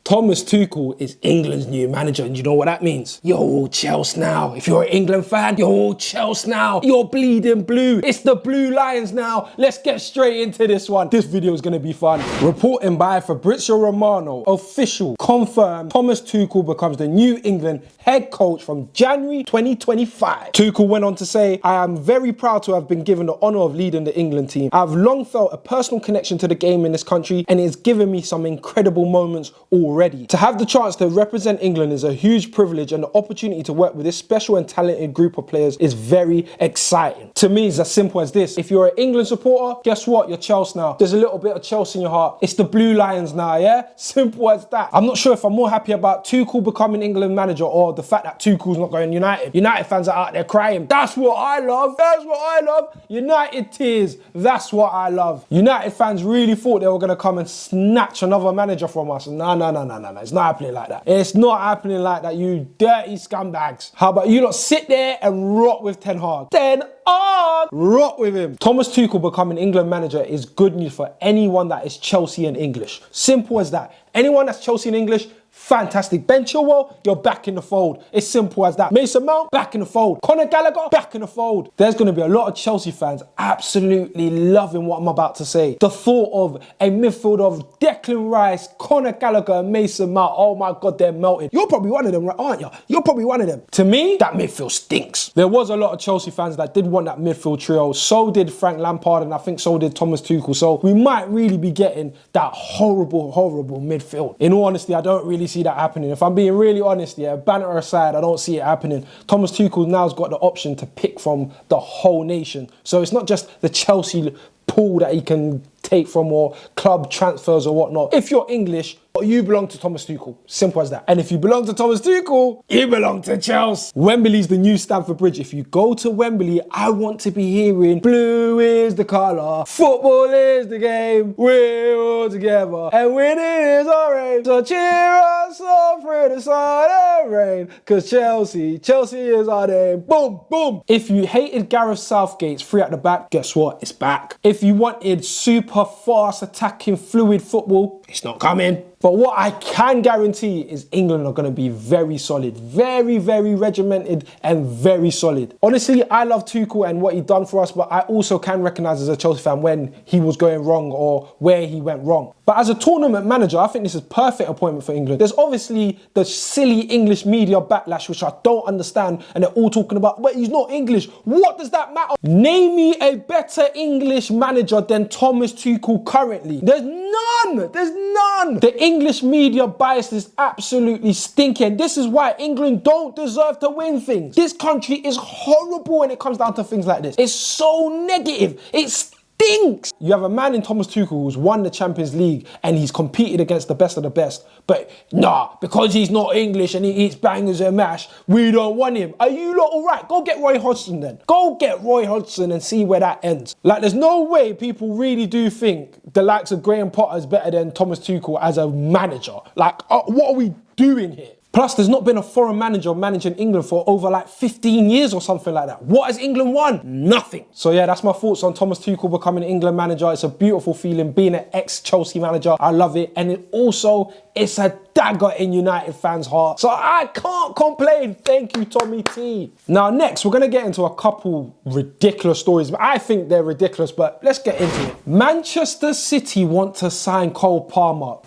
Thomas Tuchel is England's new manager, and you know what that means? You're all Chelsea now. If you're an England fan, you're all Chelsea now. You're bleeding blue. It's the Blue Lions now. Let's get straight into this one. This video is going to be fun. Reporting by Fabrizio Romano, official, confirmed, Thomas Tuchel becomes the new England head coach from January 2025. Tuchel went on to say, I am very proud to have been given the honour of leading the England team. I've long felt a personal connection to the game in this country, and it has given me some incredible moments already. To have the chance to represent England is a huge privilege, and the opportunity to work with this special and talented group of players is very exciting. To me, it's as simple as this. If you're an England supporter, guess what? You're Chelsea now. There's a little bit of Chelsea in your heart. It's the Blue Lions now, yeah? Simple as that. I'm not sure if I'm more happy about Tuchel becoming England manager or the fact that Tuchel's not going United. United fans are out there crying. That's what I love. That's what I love. United tears. That's what I love. United fans really thought they were going to come and snatch another manager from us. No. It's not happening like that. It's not happening like that, you dirty scumbags. How about you lot sit there and rock with Ten Hag? Ten Hag! Rock with him. Thomas Tuchel becoming England manager is good news for anyone that is Chelsea and English. Simple as that. Anyone that's Chelsea and English, fantastic. Ben Chilwell, you're back in the fold. It's simple as that. Mason Mount, back in the fold. Conor Gallagher, back in the fold. There's going to be a lot of Chelsea fans absolutely loving what I'm about to say. The thought of a midfield of Declan Rice, Conor Gallagher and Mason Mount, oh my God, they're melted. You're probably one of them, aren't you? You're probably one of them. To me, that midfield stinks. There was a lot of Chelsea fans that did want that midfield trio. So did Frank Lampard, and I think so did Thomas Tuchel. So we might really be getting that horrible midfield. In all honesty, I don't really see that happening. If I'm being really honest, yeah, banter aside, I don't see it happening. Thomas Tuchel now's got the option to pick from the whole nation. So it's not just the Chelsea pool that he can take from or club transfers or whatnot. If you're English, you belong to Thomas Tuchel. Simple as that. And if you belong to Thomas Tuchel, you belong to Chelsea. Wembley's the new Stamford Bridge. If you go to Wembley, I want to be hearing blue is the colour, football is the game, we're all together, and winning is our aim. So cheer us on through the sun and rain, cause Chelsea is our name. Boom, boom. If you hated Gareth Southgate's three at the back, guess what? It's back. If you wanted super fast attacking fluid football, it's not coming. But what I can guarantee is England are going to be very solid, very regimented and very solid. Honestly, I love Tuchel and what he done for us, but I also can recognise as a Chelsea fan when he was going wrong or where he went wrong. But as a tournament manager, I think this is a perfect appointment for England. There's obviously the silly English media backlash, which I don't understand, and they're all talking about, but he's not English. What does that matter? Name me a better English manager than Thomas Tuchel currently. There's none. There's none. The English media bias is absolutely stinking. This is why England don't deserve to win things. This country is horrible when it comes down to things like this. It's so negative. It stinks. You have a man in Thomas Tuchel who's won the Champions League and he's competed against the best of the best. But nah, because he's not English and he eats bangers and mash, we don't want him. Are you lot all right? Go get Roy Hodgson then. Go get Roy Hodgson and see where that ends. Like, there's no way people really do think the likes of Graham Potter is better than Thomas Tuchel as a manager. Like, what are we doing here? Plus, there's not been a foreign manager managing England for over like 15 years or something like that. What has England won? Nothing. So yeah, that's my thoughts on Thomas Tuchel becoming an England manager. It's a beautiful feeling being an ex-Chelsea manager. I love it. And it's a dagger in United fans' heart. So I can't complain. Thank you, Tommy T. Now, next, we're going to get into a couple ridiculous stories. I think they're ridiculous, but let's get into it. Manchester City want to sign Cole Palmer.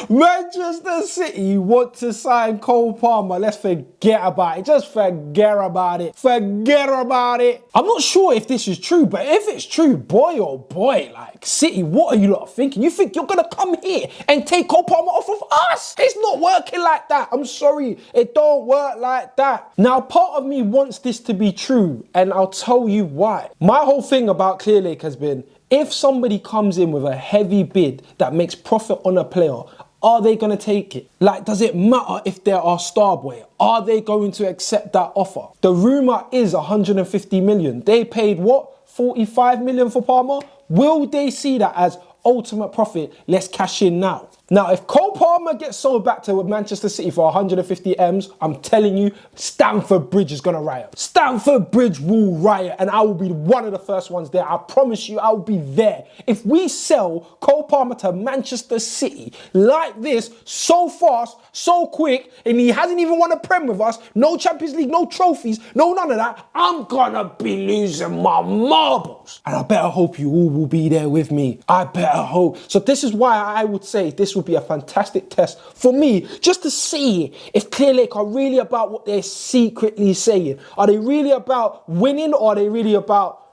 Manchester City want to sign Cole Palmer. Let's forget about it. Just forget about it. Forget about it. I'm not sure if this is true, but if it's true, boy oh boy, like, City, what are you lot thinking? You think you're going to come here and take Cole Palmer off of us? It's not working like that. I'm sorry. It don't work like that. Now, part of me wants this to be true, and I'll tell you why. My whole thing about Clearlake has been, if somebody comes in with a heavy bid that makes profit on a player, are they going to take it? Like, does it matter if they're our star boy? Are they going to accept that offer? The rumour is 150 million. They paid what? 45 million for Palmer? Will they see that as ultimate profit? Let's cash in now. Now, if Cole Palmer gets sold back to Manchester City for 150 M's, I'm telling you, Stamford Bridge is going to riot. Stamford Bridge will riot, and I will be one of the first ones there. I promise you, I will be there. If we sell Cole Palmer to Manchester City like this, so fast, so quick, and he hasn't even won a Prem with us, no Champions League, no trophies, no none of that, I'm going to be losing my marbles. And I better hope you all will be there with me. I better hope. So this is why I would say this would be a fantastic test for me, just to see if Clear Lake are really about what they're secretly saying. Are they really about winning, or are they really about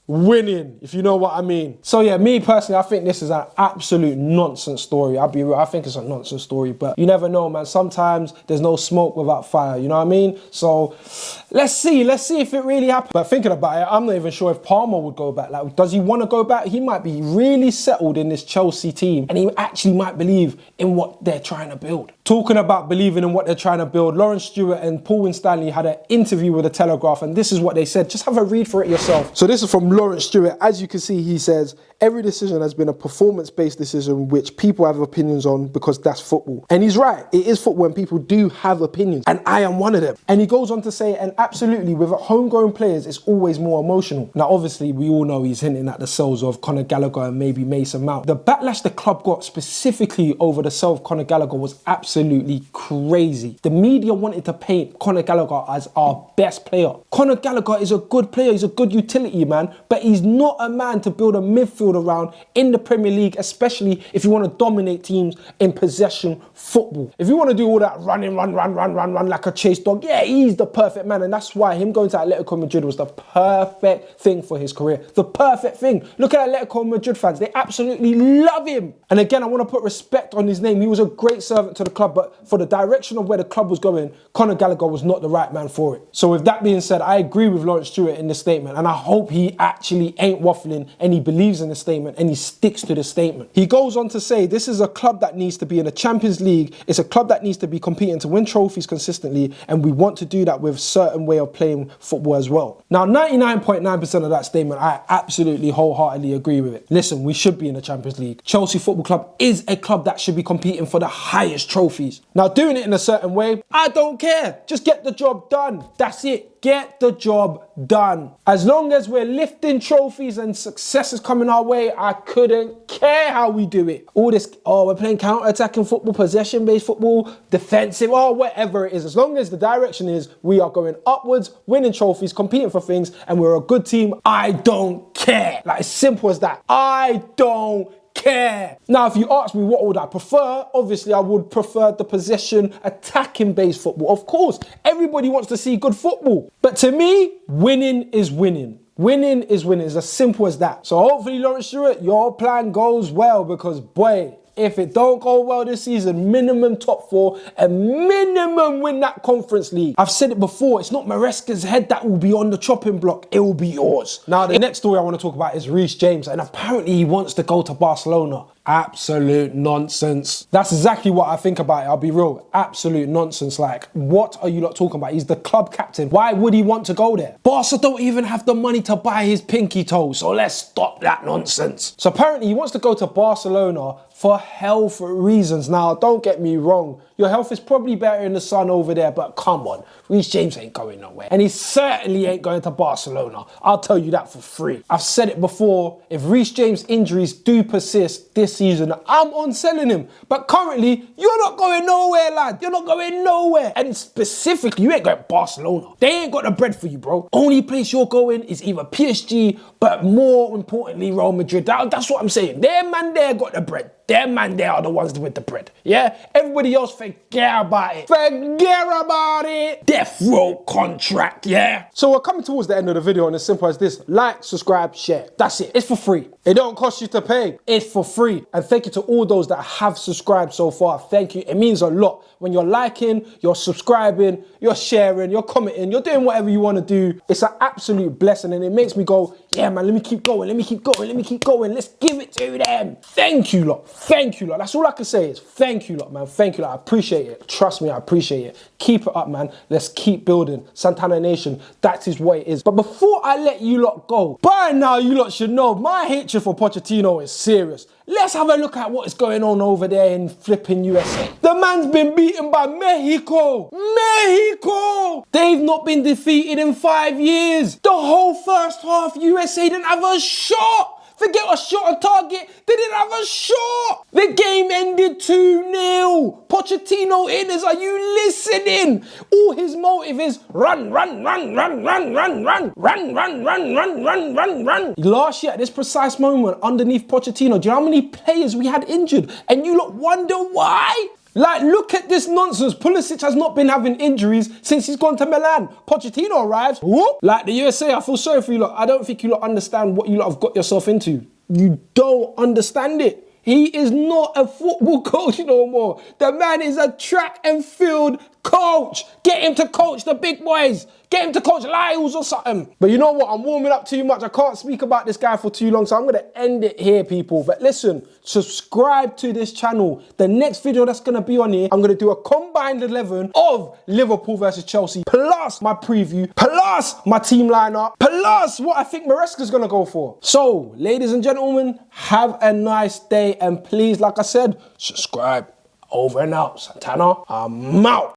winning, if you know what I mean? So yeah, me personally, I think this is an absolute nonsense story. I'll be real, I think it's a nonsense story, but you never know, man. Sometimes there's no smoke without fire, you know what I mean? So let's see if it really happens. But thinking about it, I'm not even sure if Palmer would go back. Like, does he want to go back? He might be really settled in this Chelsea team, and he actually might believe in what they're trying to build. Talking about believing in what they're trying to build, Lawrence Stewart and Paul Winstanley had an interview with the Telegraph, and this is what they said. Just have a read for it yourself. So this is from Lawrence Stewart. As you can see, he says, every decision has been a performance-based decision which people have opinions on because that's football. And he's right. It is football and people do have opinions. And I am one of them. And he goes on to say, and absolutely, with homegrown players, it's always more emotional. Now, obviously, we all know he's hinting at the sales of Conor Gallagher and maybe Mason Mount. The backlash the club got specifically over the sale of Conor Gallagher was absolutely crazy. The media wanted to paint Conor Gallagher as our best player. Conor Gallagher is a good player. He's a good utility man, but he's not a man to build a midfield around in the Premier League, especially if you want to dominate teams in possession football. If you want to do all that run like a chase dog, yeah, he's the perfect man. And that's why him going to Atletico Madrid was the perfect thing for his career. The perfect thing. Look at Atletico Madrid fans. They absolutely love him. And again, I want to put respect on his name. He was a great servant to the club, but for the direction of where the club was going, Conor Gallagher was not the right man for it. So with that being said, I agree with Lawrence Stewart in this statement, and I hope he actually ain't waffling and he believes in the statement and he sticks to the statement. He goes on to say, this is a club that needs to be in the Champions League. It's a club that needs to be competing to win trophies consistently, and we want to do that with a certain way of playing football as well. Now, 99.9% of that statement, I absolutely wholeheartedly agree with it. Listen, we should be in the Champions League. Chelsea Football Club is a club that should be competing for the highest trophies. Now, doing it in a certain way, I don't care. Just get the job done. That's it. Get the job done. As long as we're lifting trophies and success is coming our way, I couldn't care how we do it. All this, oh, we're playing counter-attacking football, possession-based football, defensive, or whatever it is. As long as the direction is we are going upwards, winning trophies, competing for things, and we're a good team, I don't care. Like, as simple as that. I don't care. Now, if you ask me what would I prefer, obviously I would prefer the possession attacking based football. Of course, everybody wants to see good football. But to me, winning is winning. Winning is winning. It's as simple as that. So hopefully, Lawrence Stewart, your plan goes well, because boy, if it don't go well this season, minimum top 4 and minimum win that Conference League. I've said it before, it's not Maresca's head that will be on the chopping block, it will be yours. Now, the next story I want to talk about is Reece James, and apparently he wants to go to Barcelona. Absolute nonsense. That's exactly what I think about it, I'll be real. Absolute nonsense. Like, what are you lot talking about? He's the club captain. Why would he want to go there? Barca don't even have the money to buy his pinky toe, so let's stop that nonsense. So apparently he wants to go to Barcelona for health reasons. Now, don't get me wrong. Your health is probably better in the sun over there, but come on. Reece James ain't going nowhere. And he certainly ain't going to Barcelona. I'll tell you that for free. I've said it before. If Reece James' injuries do persist this season, I'm on selling him. But currently, you're not going nowhere, lad. You're not going nowhere. And specifically, you ain't going to Barcelona. They ain't got the bread for you, bro. Only place you're going is either PSG, but more importantly, Real Madrid. That's what I'm saying. Their man there got the bread. Their man there are the ones with the bread. Yeah? Everybody else, forget about it. Forget about it. Death row contract, yeah? So we're coming towards the end of the video, and as simple as this: like, subscribe, share. That's it. It's for free. It don't cost you to pay. It's for free. And thank you to all those that have subscribed so far. Thank you. It means a lot. When you're liking, you're subscribing, you're sharing, you're commenting, you're doing whatever you want to do. It's an absolute blessing, and it makes me go, yeah, man, let me keep going, let me keep going, let me keep going. Let's give it to them. Thank you, lot. Thank you, lot. That's all I can say is thank you, lot, man. Thank you, lot. I appreciate it. Trust me, I appreciate it. Keep it up, man. Let's keep building. Santana Nation, that is what it is. But before I let you lot go, by now you lot should know my hatred for Pochettino is serious. Let's have a look at what is going on over there in flipping USA. The man's been beaten by Mexico. Mexico! They've not been defeated in 5 years. The whole first half, USA didn't have a shot. Forget a shot on target. They didn't have a shot. The game ended 2-0. Pochettino inners, are you listening? All his motive is run. Last year at this precise moment underneath Pochettino, do you know how many players we had injured? And you lot wonder why? Like, look at this nonsense. Pulisic has not been having injuries since he's gone to Milan. Pochettino arrives. Whoop. Like the USA, I feel sorry for you lot. I don't think you lot understand what you lot have got yourself into. You don't understand it. He is not a football coach no more. The man is a track and field coach. Get him to coach the big boys. Get him to coach Lyles or something. But you know what? I'm warming up too much. I can't speak about this guy for too long, so I'm going to end it here, people. But listen, subscribe to this channel. The next video that's going to be on here, I'm going to do a combined 11 of Liverpool versus Chelsea, plus my preview, plus my team lineup, plus what I think Maresca's going to go for. So, ladies and gentlemen, have a nice day. And please, like I said, subscribe. Over and out. Santana, I'm out.